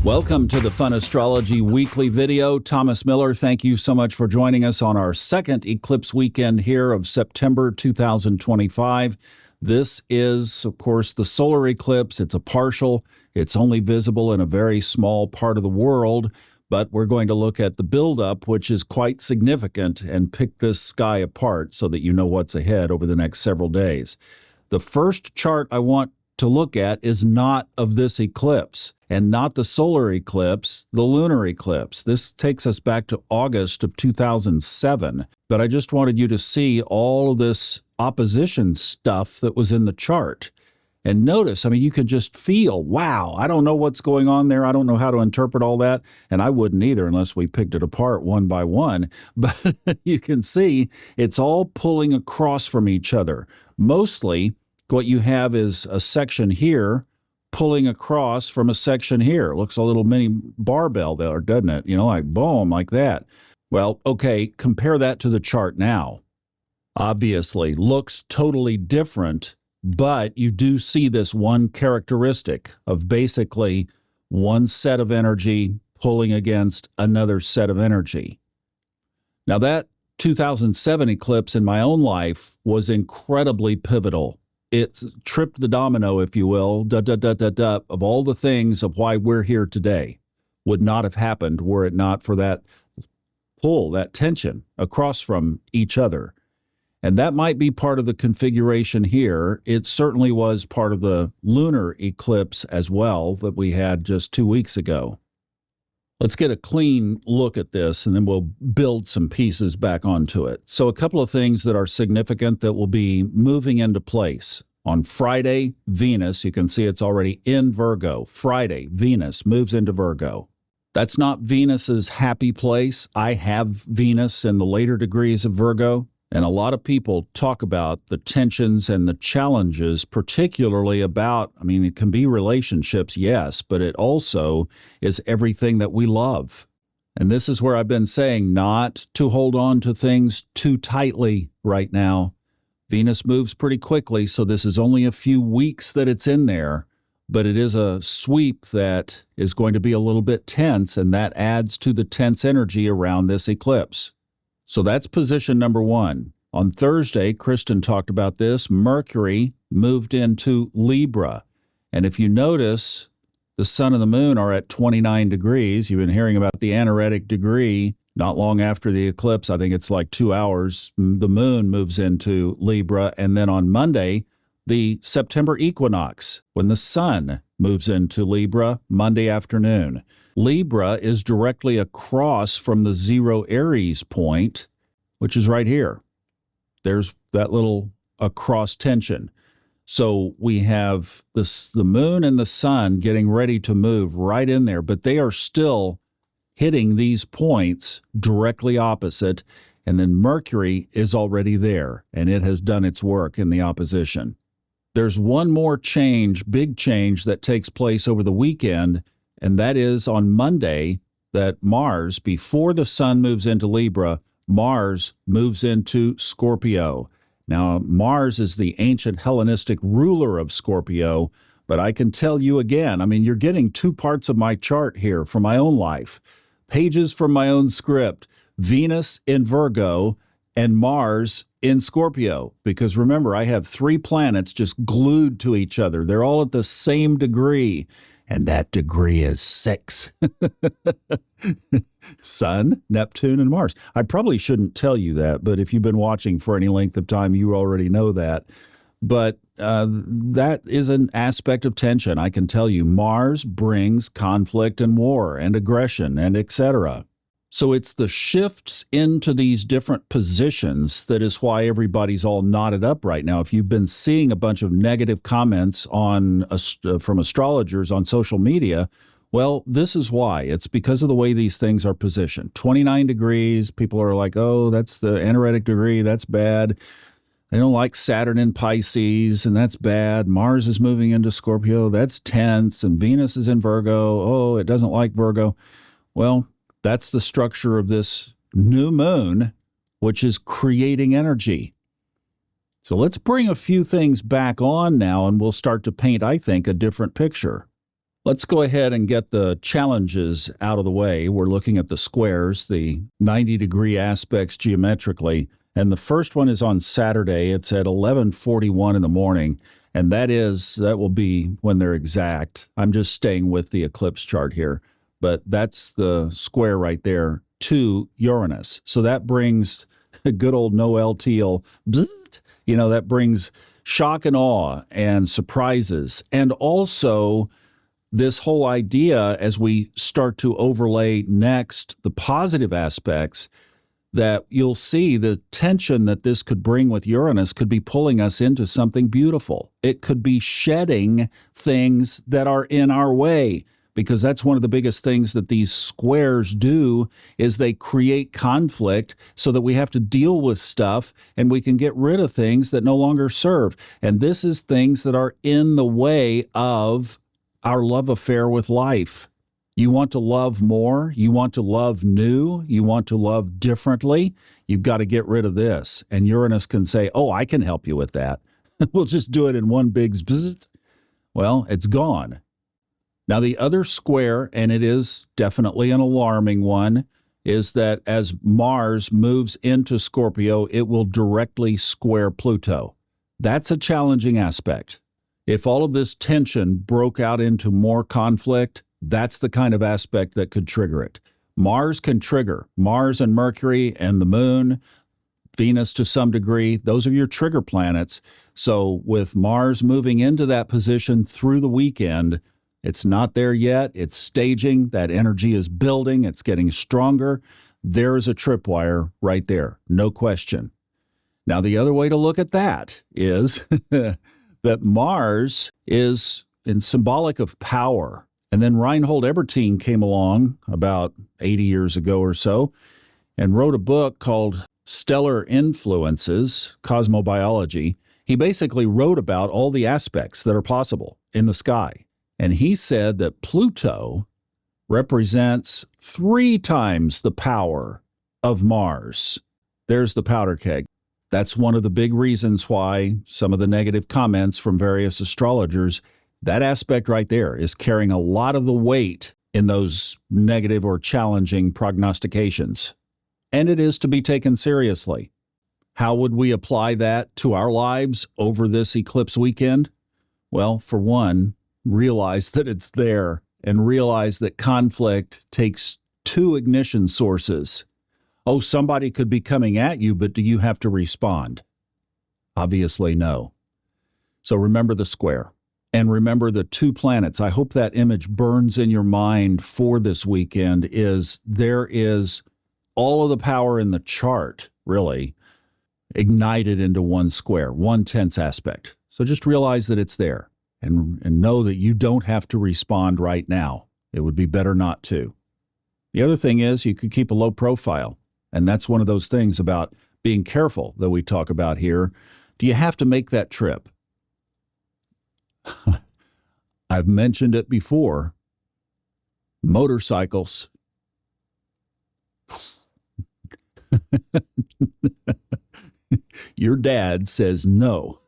Welcome to the Fun Astrology Weekly video. Thomas Miller, thank you so much for joining us on our second eclipse weekend here of September 2025. This is, of course, the solar eclipse. It's a partial. It's only visible in a very small part of the world, but we're going to look at the buildup, which is quite significant, and pick this sky apart so that you know what's ahead over the next several days. The first chart I want to look at is not of this eclipse, and not the solar eclipse, the lunar eclipse. This takes us back to August of 2007, but I just wanted you to see all of this opposition stuff that was in the chart. And notice, I mean, you could just feel, wow, I don't know what's going on there. I don't know how to interpret all that, and I wouldn't either unless we picked it apart one by one. But you can see it's all pulling across from each other. Mostly, what you have is a section here pulling across from a section here. It looks a little mini barbell there, doesn't it? You know, like boom, like that. Well, okay, compare that to the chart now. Obviously, looks totally different, but you do see this one characteristic of basically one set of energy pulling against another set of energy. Now, that 2007 eclipse in my own life was incredibly pivotal. It's tripped the domino, if you will, of all the things of why we're here today. Would not have happened were it not for that pull, that tension across from each other. And that might be part of the configuration here. It certainly was part of the lunar eclipse as well that we had just 2 weeks ago. Let's get a clean look at this, and then we'll build some pieces back onto it. So a couple of things that are significant that will be moving into place. On Friday, Venus, you can see it's already in Virgo. Friday, Venus moves into Virgo. That's not Venus's happy place. I have Venus in the later degrees of Virgo, and a lot of people talk about the tensions and the challenges, particularly about, I mean, it can be relationships, yes, but it also is everything that we love. And this is where I've been saying not to hold on to things too tightly right now. Venus moves pretty quickly, so this is only a few weeks that it's in there, but it is a sweep that is going to be a little bit tense, and that adds to the tense energy around this eclipse. So that's position number one. On Thursday, Kristin talked about this. Mercury moved into Libra. And if you notice, the sun and the moon are at 29 degrees. You've been hearing about the anaretic degree. Not long after the eclipse, I think it's like 2 hours, the moon moves into Libra. And then on Monday, the September equinox, when the sun moves into Libra, Monday afternoon. Libra is directly across from the zero Aries point, which is right here. There's that little across tension. So we have the moon and the sun getting ready to move right in there, but they are still hitting these points directly opposite, and then Mercury is already there, and it has done its work in the opposition. There's one more change, big change, that takes place over the weekend, and that is on Monday that Mars, before the sun moves into Libra, Mars moves into Scorpio. Now, Mars is the ancient Hellenistic ruler of Scorpio, but I can tell you again, I mean, you're getting two parts of my chart here from my own life, pages from my own script, Venus in Virgo and Mars in Scorpio, because remember, I have 3 planets just glued to each other. They're all at the same degree. And that degree is 6. Sun, Neptune, and Mars. I probably shouldn't tell you that, but if you've been watching for any length of time, you already know that. But that is an aspect of tension. I can tell you, Mars brings conflict and war and aggression and etc. So it's the shifts into these different positions that is why everybody's all knotted up right now. If you've been seeing a bunch of negative comments on from astrologers on social media, well, this is why. It's because of the way these things are positioned. 29 degrees, people are like, oh, that's the anaretic degree, that's bad. They don't like Saturn in Pisces, and that's bad. Mars is moving into Scorpio, that's tense, and Venus is in Virgo. Oh, it doesn't like Virgo. Well, that's the structure of this new moon, which is creating energy. So let's bring a few things back on now, and we'll start to paint, I think, a different picture. Let's go ahead and get the challenges out of the way. We're looking at the squares, the 90-degree aspects geometrically. And the first one is on Saturday. It's at 11:41 in the morning. And that will be when they're exact. I'm just staying with the eclipse chart here. But that's the square right there to Uranus. So that brings good old Noel Teal, that brings shock and awe and surprises. And also this whole idea, as we start to overlay next the positive aspects, that you'll see the tension that this could bring with Uranus could be pulling us into something beautiful. It could be shedding things that are in our way, because that's one of the biggest things that these squares do, is they create conflict so that we have to deal with stuff and we can get rid of things that no longer serve. And this is things that are in the way of our love affair with life. You want to love more, you want to love new, you want to love differently, you've got to get rid of this. And Uranus can say, oh, I can help you with that. We'll just do it in one big bzzzt. Well, it's gone. Now, the other square, and it is definitely an alarming one, is that as Mars moves into Scorpio, it will directly square Pluto. That's a challenging aspect. If all of this tension broke out into more conflict, that's the kind of aspect that could trigger it. Mars can trigger. Mars and Mercury and the Moon, Venus to some degree, those are your trigger planets. So with Mars moving into that position through the weekend, it's not there yet. It's staging. That energy is building. It's getting stronger. There is a tripwire right there. No question. Now, the other way to look at that is that Mars is symbolic of power. And then Reinhold Eberstein came along about 80 years ago or so and wrote a book called Stellar Influences, Cosmobiology. He basically wrote about all the aspects that are possible in the sky. And he said that Pluto represents 3 times the power of Mars. There's the powder keg. That's one of the big reasons why some of the negative comments from various astrologers, that aspect right there is carrying a lot of the weight in those negative or challenging prognostications. And it is to be taken seriously. How would we apply that to our lives over this eclipse weekend? Well, for one, realize that it's there and realize that conflict takes 2 ignition sources. Oh, somebody could be coming at you, but do you have to respond? Obviously, no. So remember the square. And remember the 2 planets. I hope that image burns in your mind for this weekend. There is all of the power in the chart, really, ignited into one square, one tense aspect. So just realize that it's there and know that you don't have to respond right now. It would be better not to. The other thing is you could keep a low profile. And that's one of those things about being careful that we talk about here. Do you have to make that trip? I've mentioned it before. Motorcycles. Your dad says no.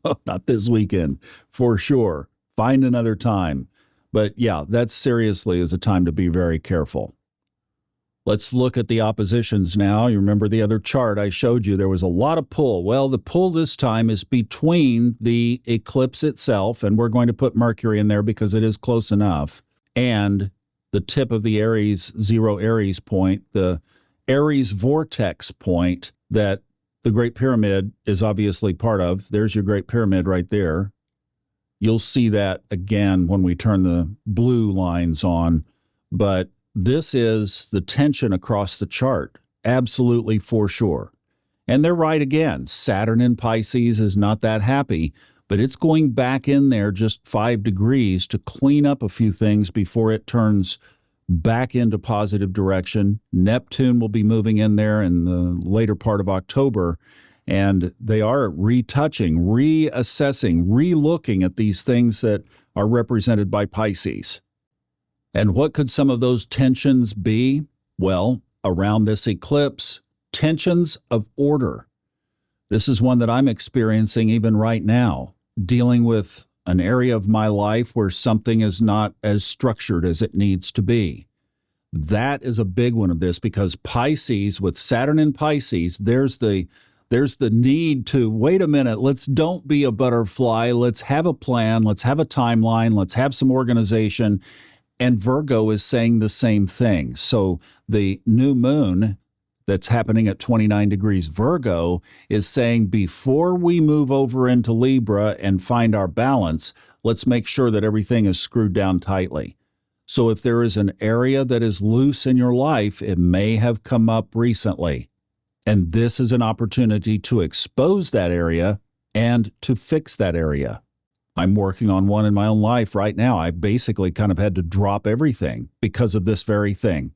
No, not this weekend, for sure. Find another time. But yeah, that seriously is a time to be very careful. Let's look at the oppositions now. You remember the other chart I showed you, there was a lot of pull. Well, the pull this time is between the eclipse itself, and we're going to put Mercury in there because it is close enough, and the tip of the Aries, 0 Aries point, the Aries vortex point that the Great Pyramid is obviously part of. There's your Great Pyramid right there. You'll see that again when we turn the blue lines on, but this is the tension across the chart, absolutely for sure. And they're right again. Saturn in Pisces is not that happy, but it's going back in there just 5 degrees to clean up a few things before it turns back into positive direction. Neptune will be moving in there in the later part of October, and they are retouching, reassessing, relooking at these things that are represented by Pisces. And what could some of those tensions be? Well, around this eclipse, tensions of order. This is one that I'm experiencing even right now, dealing with an area of my life where something is not as structured as it needs to be. That is a big one of this, because Pisces, with Saturn in Pisces, there's the need to, wait a minute, don't be a butterfly. Let's have a plan. Let's have a timeline. Let's have some organization. And Virgo is saying the same thing. So the new moon that's happening at 29 degrees Virgo is saying, before we move over into Libra and find our balance, let's make sure that everything is screwed down tightly. So if there is an area that is loose in your life, it may have come up recently. And this is an opportunity to expose that area and to fix that area. I'm working on one in my own life right now. I basically kind of had to drop everything because of this very thing.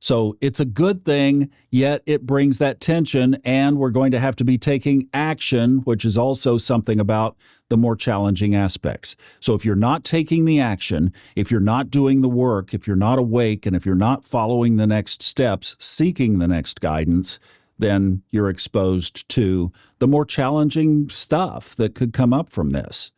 So it's a good thing, yet it brings that tension, and we're going to have to be taking action, which is also something about the more challenging aspects. So if you're not taking the action, if you're not doing the work, if you're not awake, and if you're not following the next steps, seeking the next guidance, then you're exposed to the more challenging stuff that could come up from this.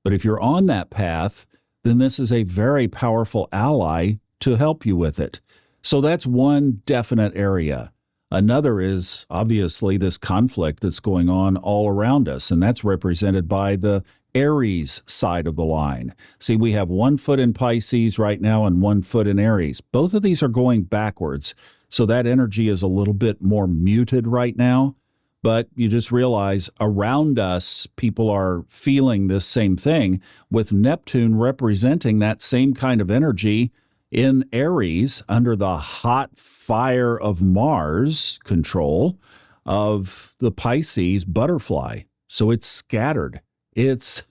But if you're on that path, then this is a very powerful ally to help you with it. So that's one definite area. Another is obviously this conflict that's going on all around us, and that's represented by the Aries side of the line. See, we have 1 foot in Pisces right now and 1 foot in Aries. Both of these are going backwards, so that energy is a little bit more muted right now. But you just realize around us, people are feeling this same thing, with Neptune representing that same kind of energy in Aries under the hot fire of Mars control of the Pisces butterfly. So it's scattered. It's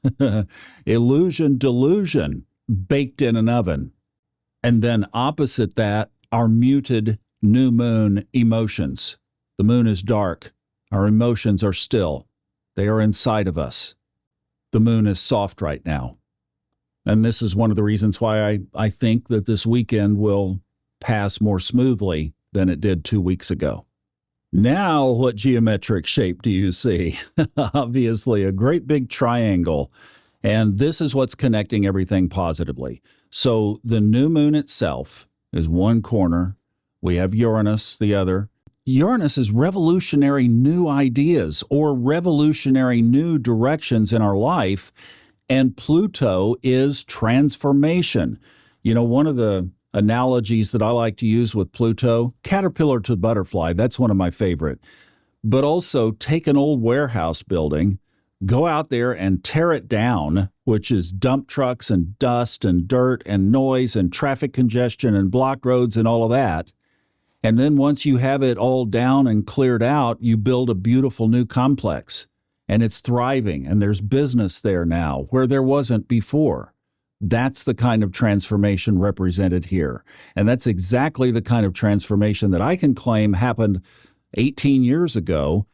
illusion, delusion baked in an oven. And then opposite that, our muted new moon emotions. The moon is dark. Our emotions are still. They are inside of us. The moon is soft right now. And this is one of the reasons why I think that this weekend will pass more smoothly than it did 2 weeks ago. Now, what geometric shape do you see? Obviously, a great big triangle. And this is what's connecting everything positively. So the new moon itself is one corner. We have Uranus, the other. Uranus is revolutionary new ideas or revolutionary new directions in our life. And Pluto is transformation. You know, one of the analogies that I like to use with Pluto, caterpillar to butterfly, that's one of my favorite. But also take an old warehouse building, go out there and tear it down, which is dump trucks and dust and dirt and noise and traffic congestion and blocked roads and all of that. And then once you have it all down and cleared out, you build a beautiful new complex. And it's thriving, and there's business there now where there wasn't before. That's the kind of transformation represented here. And that's exactly the kind of transformation that I can claim happened 18 years ago,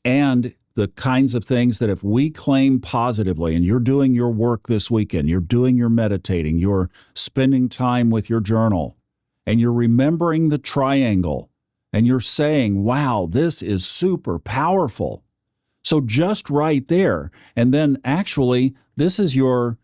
and the kinds of things that if we claim positively, and you're doing your work this weekend, you're doing your meditating, you're spending time with your journal, and you're remembering the triangle, and you're saying, wow, this is super powerful. So just right there, and then actually, this is your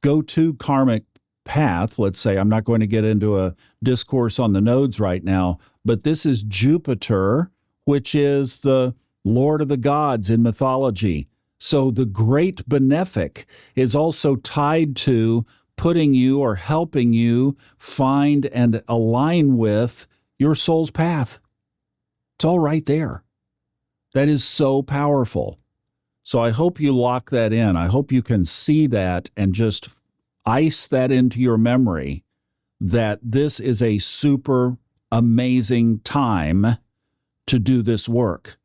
go-to karmic path. Let's say, I'm not going to get into a discourse on the nodes right now, but this is Jupiter, which is the Lord of the gods in mythology. So the great benefic is also tied to putting you or helping you find and align with your soul's path. It's all right there. That is so powerful. So I hope you lock that in. I hope you can see that and just ice that into your memory, that this is a super amazing time to do this work.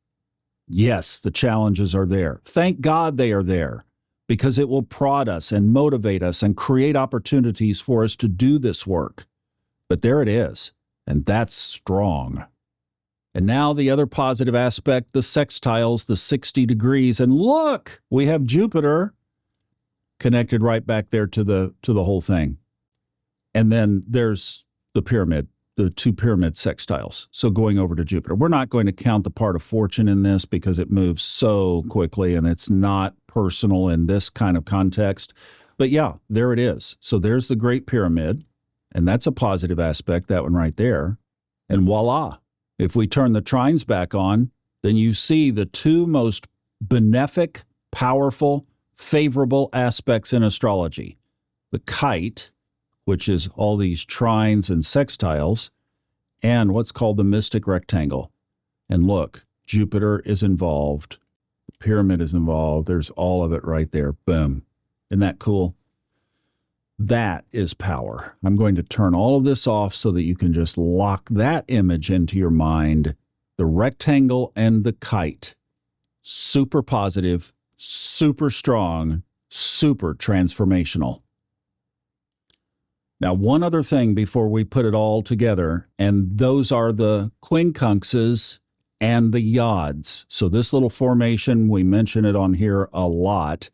Yes, the challenges are there. Thank God they are there, because it will prod us and motivate us and create opportunities for us to do this work. But there it is, and that's strong. And now the other positive aspect, the sextiles, the 60 degrees. And look, we have Jupiter connected right back there to the whole thing. And then there's the pyramid, the 2 pyramid sextiles. So going over to Jupiter. We're not going to count the part of fortune in this because it moves so quickly and it's not personal in this kind of context. But yeah, there it is. So there's the Great Pyramid, and that's a positive aspect, that one right there. And voila, if we turn the trines back on, then you see the two most benefic, powerful, favorable aspects in astrology. The kite, which is all these trines and sextiles, and what's called the mystic rectangle. And look, Jupiter is involved. The pyramid is involved. There's all of it right there. Boom. Isn't that cool? That is power. I'm going to turn all of this off so that you can just lock that image into your mind. The rectangle and the kite. Super positive, super strong, super transformational. Now, one other thing before we put it all together, and those are the quincunxes and the Yods. So this little formation, we mention it on here a lot.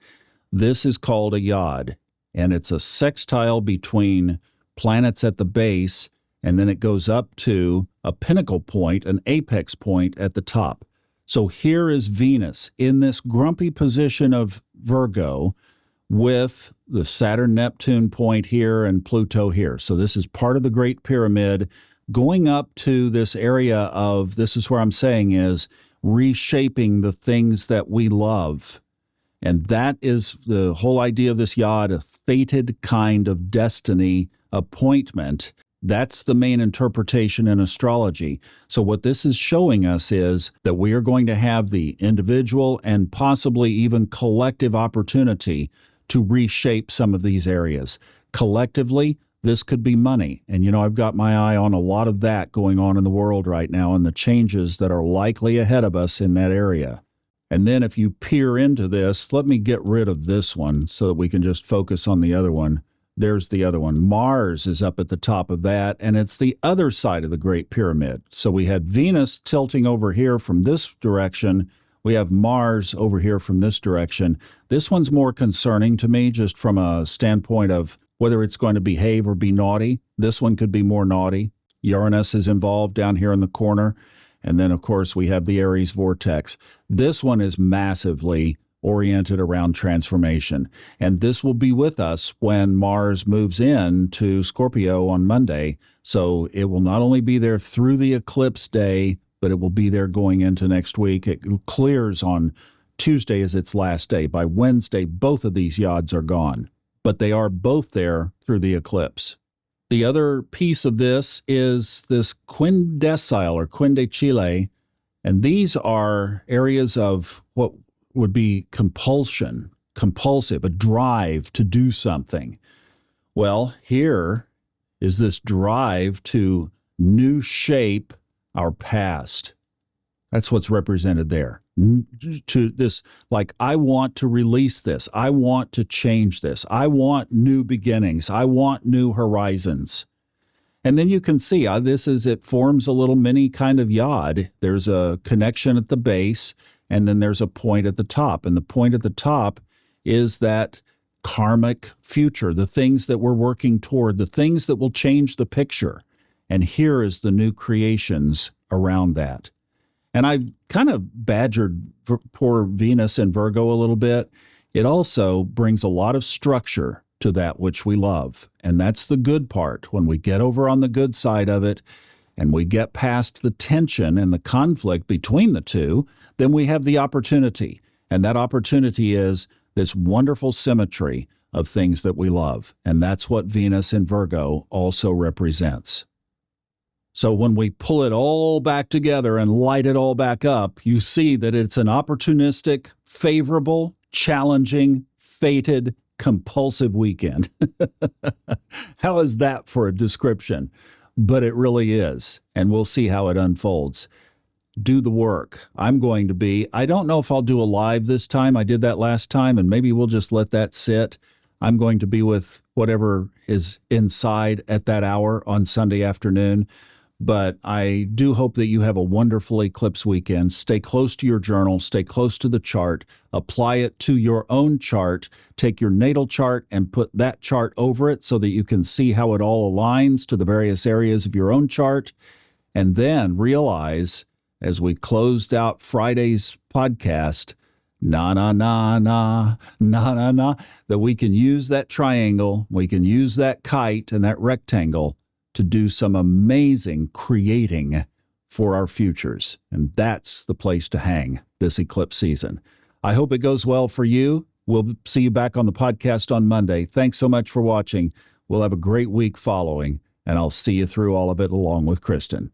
This is called a Yod, and it's a sextile between planets at the base, and then it goes up to a pinnacle point, an apex point at the top. So here is Venus in this grumpy position of Virgo, with the Saturn-Neptune point here and Pluto here. So this is part of the Great Pyramid going up to this area of, this is where I'm saying is, reshaping the things that we love. And that is the whole idea of this Yod, a fated kind of destiny appointment. That's the main interpretation in astrology. So what this is showing us is that we are going to have the individual and possibly even collective opportunity to reshape some of these areas. Collectively, this could be money. And, I've got my eye on a lot of that going on in the world right now and the changes that are likely ahead of us in that area. And then if you peer into this, let me get rid of this one so that we can just focus on the other one. There's the other one. Mars is up at the top of that, and it's the other side of the Great Pyramid. So we had Venus tilting over here from this direction. We have Mars over here from this direction. This one's more concerning to me just from a standpoint of whether it's going to behave or be naughty. This one could be more naughty. Uranus is involved down here in the corner. And then, of course, we have the Aries vortex. This one is massively oriented around transformation. And this will be with us when Mars moves in to Scorpio on Monday. So it will not only be there through the eclipse day, but it will be there going into next week. It clears on Tuesday as its last day. By Wednesday, both of these Yods are gone, but they are both there through the eclipse. The other piece of this is this quindecile or quindecile, and these are areas of what would be compulsive, a drive to do something. Well, here is this drive to new shape our past. That's what's represented there. To this, like, I want to release this. I want to change this. I want new beginnings. I want new horizons. And then you can see it forms a little mini kind of Yod. There's a connection at the base, and then there's a point at the top. And the point at the top is that karmic future, the things that we're working toward, the things that will change the picture. And here is the new creations around that. And I've kind of badgered poor Venus and Virgo a little bit. It also brings a lot of structure to that which we love. And that's the good part. When we get over on the good side of it and we get past the tension and the conflict between the two, then we have the opportunity. And that opportunity is this wonderful symmetry of things that we love. And that's what Venus in Virgo also represents. So when we pull it all back together and light it all back up, you see that it's an opportunistic, favorable, challenging, fated, compulsive weekend. How is that for a description? But it really is, and we'll see how it unfolds. Do the work. I don't know if I'll do a live this time. I did that last time, and maybe we'll just let that sit. I'm going to be with whatever is inside at that hour on Sunday afternoon. But I do hope that you have a wonderful eclipse weekend. Stay close to your journal, stay close to the chart, apply it to your own chart, take your natal chart and put that chart over it so that you can see how it all aligns to the various areas of your own chart. And then realize, as we closed out Friday's podcast, na, na, na, na, na, na, na, that we can use that triangle, we can use that kite and that rectangle to do some amazing creating for our futures. And that's the place to hang this eclipse season. I hope it goes well for you. We'll see you back on the podcast on Monday. Thanks so much for watching. We'll have a great week following, and I'll see you through all of it along with Kristin.